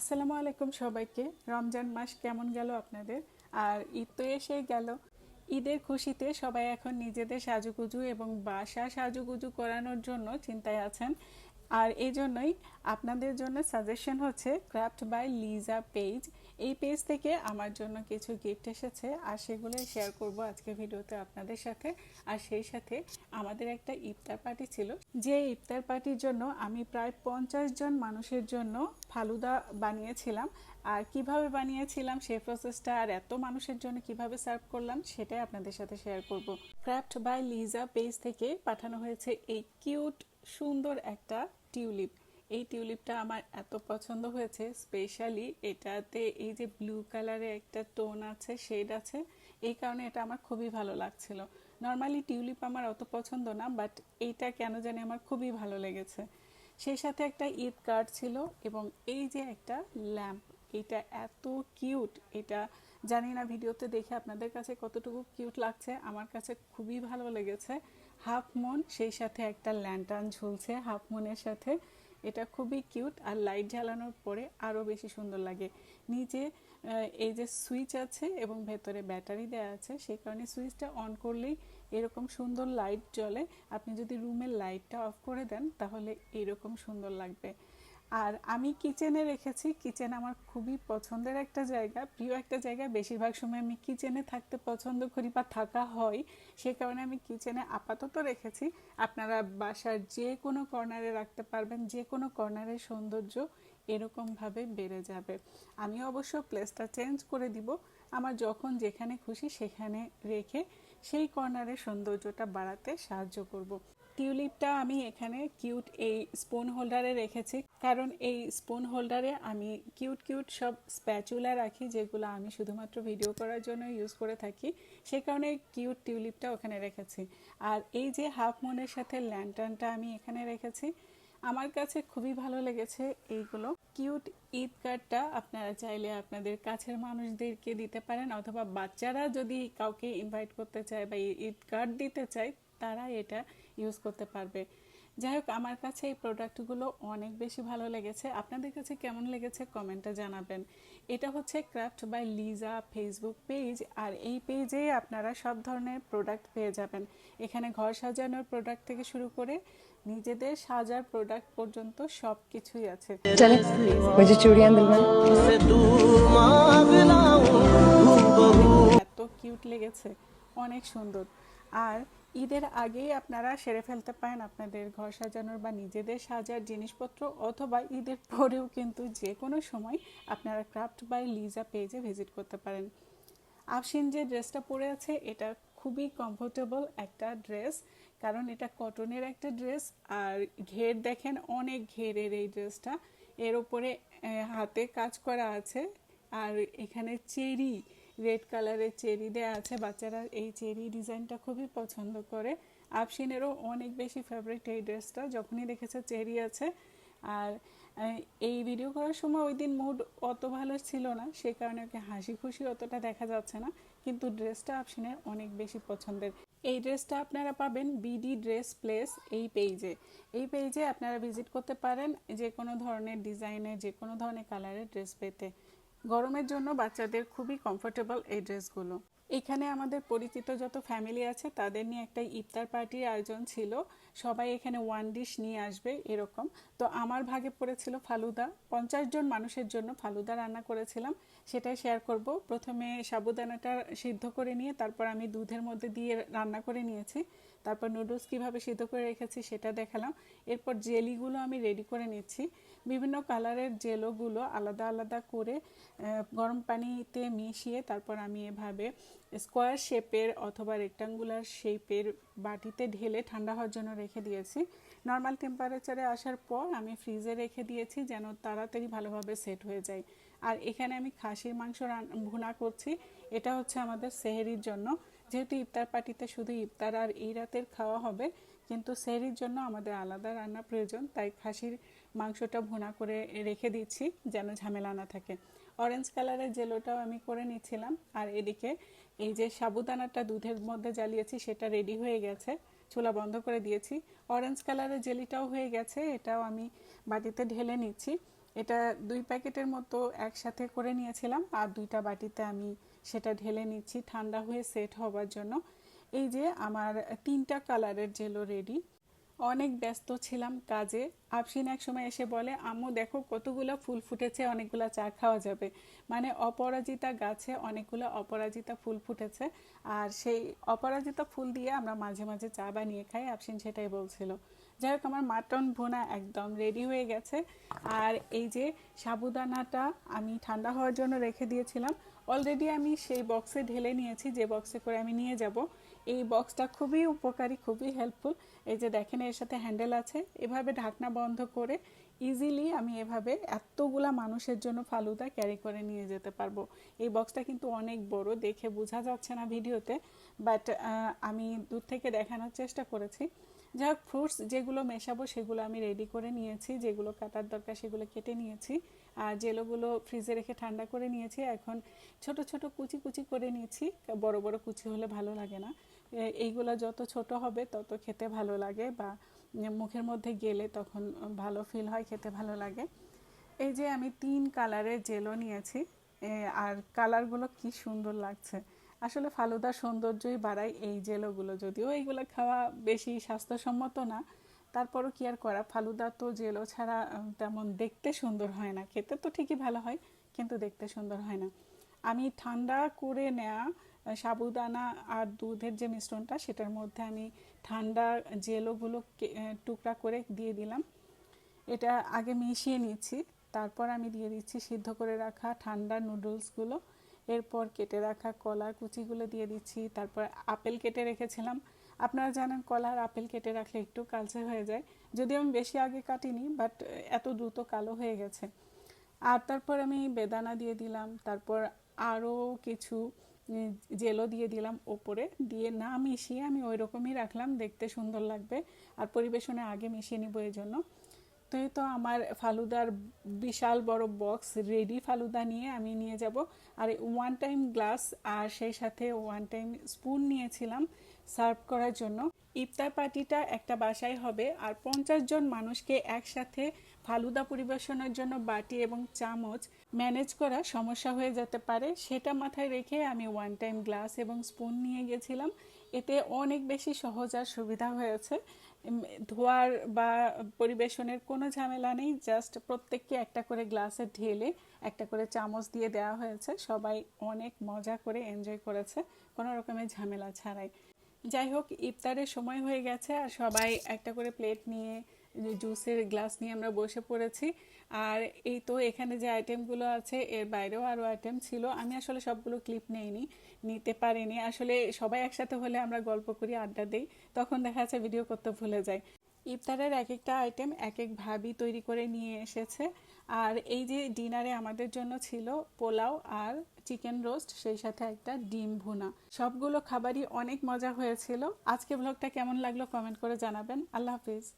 আসসালামু আলাইকুম সবাইকে। রমজান মাস কেমন গেল আপনাদের? আর ঈদ তো এসেই গেল। ঈদের খুশিতে সবাই এখন নিজেদের সাজুগুজু এবং বাসা সাজুগুজু করানোর জন্য চিন্তায় আছেন। আর এই জন্যই আপনাদের জন্য সাজেশন হচ্ছে ক্রাফট বাই লিজা পেজ। এই পেজ থেকে আমার জন্য কিছু গিফট এসেছে আর সেগুলো শেয়ার করব আজকে ভিডিওতে আপনাদের সাথে। আর সেই সাথে আমাদের একটা ইফতার পার্টি ছিল, যে ইফতার পার্টির জন্য আমি প্রায় 50 জন মানুষের জন্য ফালুদা বানিয়েছিলাম। আর কিভাবে বানিয়েছিলাম সেই প্রসেসটা আর এত মানুষের জন্য কিভাবে সার্ভ করলাম সেটাই আপনাদের সাথে শেয়ার করব। ক্রাফট বাই লিজা পেজ থেকে পাঠানো হয়েছে এই কিউট সুন্দর একটা টিউলিপ। এই টিউলিপটা আমার এত পছন্দ হয়েছে, স্পেশালি এটাতে এই যে ব্লু কালারের একটা টোন আছে, শেড আছে, এই কারণে এটা আমার খুবই ভালো লাগছিল। নর্মালি টিউলিপ আমার অত পছন্দ না, বাট এইটা কেন জানি আমার খুবই ভালো লেগেছে। সেই সাথে একটা ঈদ কার্ড ছিল এবং এই যে একটা ল্যাম্প, এটা এত কিউট। এটা জানি না ভিডিওতে দেখে আপনাদের কাছে কতটুকু কিউট লাগছে, আমার কাছে খুবই ভালো লেগেছে। হাফ মুন, সেই সাথে একটা ল্যান্টার্ন ঝুলছে হাফ মুনের সাথে। এটা খুবই কিউট আর লাইট জ্বালানোর পরে আরও বেশি সুন্দর লাগে। নিচে এই যে সুইচ আছে এবং ভেতরে ব্যাটারি দেওয়া আছে, সেই কারণে সুইচটা অন করলেই এরকম সুন্দর লাইট জ্বলে। আপনি যদি রুমের লাইটটা অফ করে দেন তাহলে এরকম সুন্দর লাগবে। আর আমি কিচেনে রেখেছি। কিচেন আমার খুবই পছন্দের একটা জায়গা, প্রিয় একটা জায়গা। বেশিরভাগ সময় আমি কিচেনে থাকতে পছন্দ করি বা থাকা হয়, সে কারণে আমি কিচেনে আপাতত রেখেছি। আপনারা বাসার যে কোনো কর্নারে রাখতে পারবেন, যে কোনো কর্নারের সৌন্দর্য এরকমভাবে বেড়ে যাবে। আমি অবশ্য প্লেসটা চেঞ্জ করে দিব, আমার যখন যেখানে খুশি সেখানে রেখে সেই কর্নারের সৌন্দর্যটা বাড়াতে সাহায্য করব। টিউলিপটা আমি এখানে কিউট এই স্পুন হোল্ডারে রেখেছি, কারণ এই স্পুন হোল্ডারে আমি কিউট কিউট সব স্প্যাচুলা রাখি, যেগুলো আমি শুধুমাত্র ভিডিও করার জন্য ইউজ করে থাকি। সে কারণে কিউট টিউলিপটা ওখানে রেখেছি। আর এই যে হাফ মুনের সাথে ল্যান্টার্নটা আমি এখানে রেখেছি। আমার কাছে খুবই ভালো লেগেছে এইগুলো। কিউট ঈদ কার্ডটা আপনারা চাইলে আপনাদের কাছের মানুষদেরকে দিতে পারেন, অথবা বাচ্চারা যদি কাউকে ইনভাইট করতে চায় বা ঈদ কার্ড দিতে চায় তারা এটা ইউজ করতে পারবে। যাই হোক, আমার কাছে এই প্রোডাক্টগুলো অনেক বেশি ভালো লেগেছে। আপনাদের কাছে কেমন লেগেছে কমেন্টে জানাবেন। এটা হচ্ছে craft by Liza Facebook page, আর এই পেজে আপনারা সব ধরনের প্রোডাক্ট পেয়ে যাবেন। এখানে ঘর সাজানোর প্রোডাক্ট থেকে শুরু করে নিজেদের সাজার প্রোডাক্ট পর্যন্ত সব কিছুই আছে। चले मुझे चूड़ियां दिलवाना। এত কিউট লেগেছে, অনেক সুন্দর। আর ঈদের আগেই আপনারা সেরে ফেলতে পারেন আপনাদের ঘর সাজানোর বা নিজেদের সাজার জিনিসপত্র, অথবা ঈদের পরেও কিন্তু যে কোনো সময় আপনারা ক্রাফট বাই লিজা পেজে ভিজিট করতে পারেন। আফসিন যে ড্রেসটা পরে আছে এটা খুবই কমফোর্টেবল একটা ড্রেস, কারণ এটা কটনের একটা ড্রেস। আর ঘের দেখেন, অনেক ঘেরের এই ড্রেসটা। এর উপরে হাতে কাজ করা আছে, আর এখানে চেরি, রেড কালারের চেরি দেয়া আছে। বাচ্চারা এই চেরি ডিজাইনটা খুবই পছন্দ করে। আফসিনেরও অনেক বেশি ফেভারিট এই ড্রেসটা, যখনই দেখেছে চেরি আছে। আর এই ভিডিও করার সময় ওই দিন মুড অত ভালো ছিল না, সে কারণে ওকে হাসি খুশি অতটা দেখা যাচ্ছে না, কিন্তু ড্রেসটা আফসিনের অনেক বেশি পছন্দের। এই ড্রেসটা আপনারা পাবেন বিডি ড্রেস প্লেস এই পেজে। এই পেজে আপনারা ভিজিট করতে পারেন যে কোনো ধরনের ডিজাইনের, যে কোনো ধরনের কালারের ড্রেস পেতে। গরমের জন্য বাচ্চাদের খুবই কমফোর্টেবল এই ড্রেসগুলো। এখানে আমাদের পরিচিত যত ফ্যামিলি আছে তাদের নিয়ে একটা ইফতার পার্টির আয়োজন ছিল। সবাই এখানে ওয়ান ডিশ নিয়ে আসবে এরকম। তো আমার ভাগে পড়েছিল ফালুদা। 50 জন মানুষের জন্য ফালুদা রান্না করেছিলাম, সেটাই শেয়ার করব। প্রথমে সাবুদানাটা সিদ্ধ করে নিয়ে তারপর আমি দুধের মধ্যে দিয়ে রান্না করে নিয়েছি। তারপর নুডলস কীভাবে সিদ্ধ করে রেখেছি সেটা দেখালাম। এরপর জেলিগুলো আমি রেডি করে নিচ্ছি। বিভিন্ন কালারের জেলোগুলো আলাদা আলাদা করে গরম পানিতে মিশিয়ে তারপর আমি এভাবে স্কোয়ার শেপের অথবা রেক্টাঙ্গুলার শেপের বাটিতে ঢেলে ঠান্ডা হওয়ার জন্য রেখে দিয়েছি। নর্মাল টেম্পারেচারে আসার পর আমি ফ্রিজে রেখে দিয়েছি যেন তাড়াতাড়ি ভালোভাবে সেট হয়ে যায়। আর এখানে আমি খাসির মাংস ভুনা করছি। এটা হচ্ছে আমাদের সেহরির জন্য। যেহেতু ইফতার পার্টিতে শুধু ইফতার আর এই রাতের খাওয়া হবে, কিন্তু সেহরির জন্য আমাদের আলাদা রান্না প্রয়োজন, তাই খাসির মাংসটা ভুনা করে রেখে দিচ্ছি যেন ঝামেলা না থাকে। অরেঞ্জ কালারের জেলোটাও আমি করে নিচ্ছিলাম। আর এদিকে এই যে সাবুদানাটা দুধের মধ্যে জ্বালিয়েছি সেটা রেডি হয়ে গেছে, চুলা বন্ধ করে দিয়েছি। অরেঞ্জ কালারের জেলিটাও হয়ে গেছে, এটাও আমি বাটিতে ঢেলে নিচ্ছি। এটা 2 প্যাকেটের মতো একসাথে করে নিয়েছিলাম, আর 2টা বাটিতে আমি সেটা ঢেলে নিচ্ছি ঠান্ডা হয়ে সেট হবার জন্য। এই যে আমার 3টা কালারের জেলো রেডি। অনেক ব্যস্ত ছিলাম কাজে। আফসিন এক সময় এসে বলে, আম্মু দেখো কতগুলো ফুল ফুটেছে, অনেকগুলো চা খাওয়া যাবে। মানে অপরাজিতা গাছে অনেকগুলো অপরাজিতা ফুল ফুটেছে, আর সেই অপরাজিতা ফুল দিয়ে আমরা মাঝে মাঝে চা বানিয়ে খাই। আফসিন সেটাই বলছিল। যাই হোক, আমার মাটন ভুনা একদম রেডি হয়ে গেছে। আর এই যে সাবুদানাটা আমি ঠান্ডা হওয়ার জন্য রেখে দিয়েছিলাম, অলরেডি আমি সেই বক্সে ঢেলে নিয়েছি, যে বক্সে করে আমি নিয়ে যাব। এই বক্সটা খুবই উপকারী, খুবই হেল্পফুল। এই যে দেখেন, এর সাথে হ্যান্ডেল আছে, এভাবে ঢাকনা বন্ধ করে ইজিলি আমি এভাবে এতগুলা মানুষের জন্য ফালুদা ক্যারি করে নিয়ে যেতে পারবো। এই বক্সটা কিন্তু অনেক বড়, দেখে বোঝা যাচ্ছে না ভিডিওতে, বাট আমি দূর থেকে দেখানোর চেষ্টা করেছি। যাই হোক, ফ্রুটস যেগুলো মেশাবো সেগুলো আমি রেডি করে নিয়েছি, যেগুলো কাটার দরকার সেগুলো কেটে নিয়েছি, আর জেলোগুলো ফ্রিজে রেখে ঠান্ডা করে নিয়েছি। এখন ছোট ছোট কুচি কুচি করে নিয়েছি, বড় বড় কুচি হলে ভালো লাগে না। এইগুলো যত ছোট হবে তত খেতে ভালো লাগে, বা মুখের মধ্যে গেলে তখন ভালো ফিল হয়, খেতে ভালো লাগে। এই যে আমি 3 কালারের জেলো নিয়েছি, আর কালারগুলো কি সুন্দর লাগছে। আসলে ফালুদার সৌন্দর্যই বাড়ায় এই জেলোগুলো, যদিও এইগুলো খাওয়া বেশি স্বাস্থ্যসম্মত না, তারপরও কি আর করা। ফালুদা তো জেলো ছাড়া তেমন দেখতে সুন্দর হয় না, খেতে তো ঠিকই ভালো হয় কিন্তু দেখতে সুন্দর হয় না। আমি ঠান্ডা করে নেওয়া সাবুদানা আর দুধের যে মিশ্রণটা, সেটার মধ্যে আমি ঠান্ডা জেলোগুলো টুকরা করে দিয়ে দিলাম। এটা আগে মিশিয়ে নিচ্ছি, তারপর আমি দিয়ে দিচ্ছি সিদ্ধ করে রাখা ঠান্ডা নুডলসগুলো। এরপর কেটে রাখা কলার কুচিগুলো দিয়ে দিচ্ছি। তারপর আপেল কেটে রেখেছিলাম। আপনারা জানেন কলা আর আপেল কেটে রাখলে একটু কালচে হয়ে যায়, যদিও আমি বেশি আগে কাটিনি, বাট এত দ্রুত কালো হয়ে গেছে। আর তারপর আমি বেদানা দিয়ে দিলাম, তারপর আরও কিছু জেলো দিয়ে দিলাম ওপরে, দিয়ে না মিশিয়ে আমি ওই রকমই রাখলাম, দেখতে সুন্দর লাগবে। আর পরিবেশনে আগে মিশিয়ে নিব এই জন্য। তো এই তো আমার ফালুদার বিশাল বড় বক্স রেডি। ফালুদা নিয়ে আমি নিয়ে যাব। আর ওয়ান টাইম গ্লাস আর সেই সাথে ওয়ান টাইম স্পুন নিয়েছিলাম সার্ভ করার জন্য। ইফতার পার্টিটা একটা বাসায় হবে, আর 50 জন মানুষকে একসাথে ফালুদা পরিবেশনের জন্য বাটি এবং চামচ ম্যানেজ করা সমস্যা হয়ে যেতে পারে। সেটা মাথায় রেখে আমি ওয়ান টাইম গ্লাস এবং স্পুন নিয়ে গেছিলাম। এতে অনেক বেশি সহজ আর সুবিধা হয়েছে। ধোয়ার বা পরিবেশনের কোনো ঝামেলা নেই, জাস্ট প্রত্যেককে একটা করে গ্লাসে ঢেলে একটা করে চামচ দিয়ে দেওয়া হয়েছে। সবাই অনেক মজা করে এনজয় করেছে, কোনো রকমের ঝামেলা ছাড়াই। যাই হোক, ইফতারের সময় হয়ে গেছে, আর সবাই একটা করে প্লেট নিয়ে জুসের গ্লাস নিয়ে আমরা বসে পড়েছি। আর এই তো এখানে যে আইটেমগুলো আছে, এর বাইরেও আরও আইটেম ছিল। আমি আসলে সবগুলো ক্লিপ নিতে পারিনি। আসলে সবাই একসাথে হলে আমরা গল্প করি, আড্ডা দিই, তখন দেখা যাচ্ছে ভিডিও করতে ভুলে যাই। ইফতারের এক একটা আইটেম এক এক ভাবি তৈরি করে নিয়ে এসেছে। আর এই যে ডিনারে আমাদের জন্য ছিল পোলাও আর চিকেন রোস্ট, সেই সাথে একটা ডিম ভুনা। সবগুলো খাবারই অনেক মজা হয়েছিল। আজকে ব্লগটা কেমন লাগলো কমেন্ট করে জানাবেন। আল্লাহ হাফিজ।